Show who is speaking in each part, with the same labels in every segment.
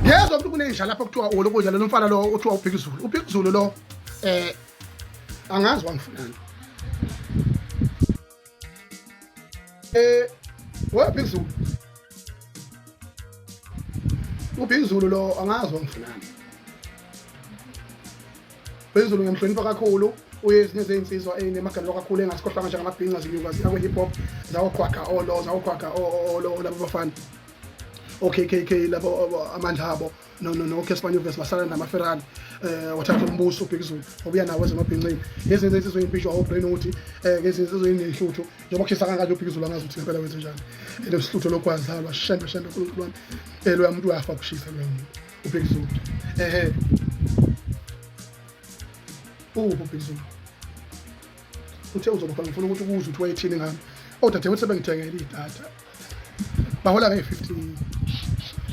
Speaker 1: Yezwa ukuthi kunenja lapho kuthiwa olokudla lo mfana lo uthiwa uBig Zulu. uBig Zulu lo angazi wangifunani. Big Zulu. uBig Zulu lo angazi wangifunani. Big Zulu ngiyamhlonipha kakhulu. Uyezinye zezinsizwa ezinemagalo kakhulu engasikhohlanga nje ngamabhinqa zinyukazi akwe hip hop zawokhwakha olo labo bafana OKKK labo amandla abo no Kespanyo vs basala namaferrari wathatha umbuso uBig Zulu obuya nawo ezemabhinqini yezinto insizwe impishwa obrain ukuthi ngezinto ezinenhluthu njengoba kushisa kangaka uBig Zulu angazi ukuthi ngempela wenze njani lo sihlutho lokwazalwa shembe uNkulunkulu wami lo yamuntu wafa kushisa lo uBig Zulu uBig Zulu uthe uzoba ngifuna ukuthi ukuze ukuthi wayethini ngami odadewethu sebengithengele idatha bahola nge-15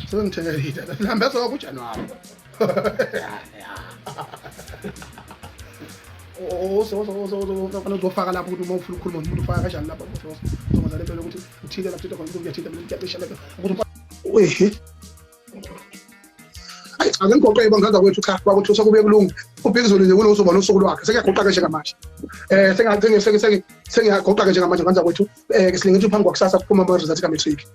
Speaker 1: sebengithengele idatha sihambe soka kuJanuwari uzofaka lapho ukuthi uma ufuna ukukhuluma nomuntu ufaka kanjani lapho uzokwenza lento yokuthi uthile lapho into khona ukuthi uyathinta mina ngiyabesha lapho ukuthi ake ngigoqe bangaza kwethu cha bakuthi usekubuye kulunga uBig Zulu nje kunozoba nosuku lwakhe sekuyagoqa ke njengamanje sengiyagoqa ke njengamanje nganza kwethu ke silingithi phambi kwakusasa kuphuma ama results ka matric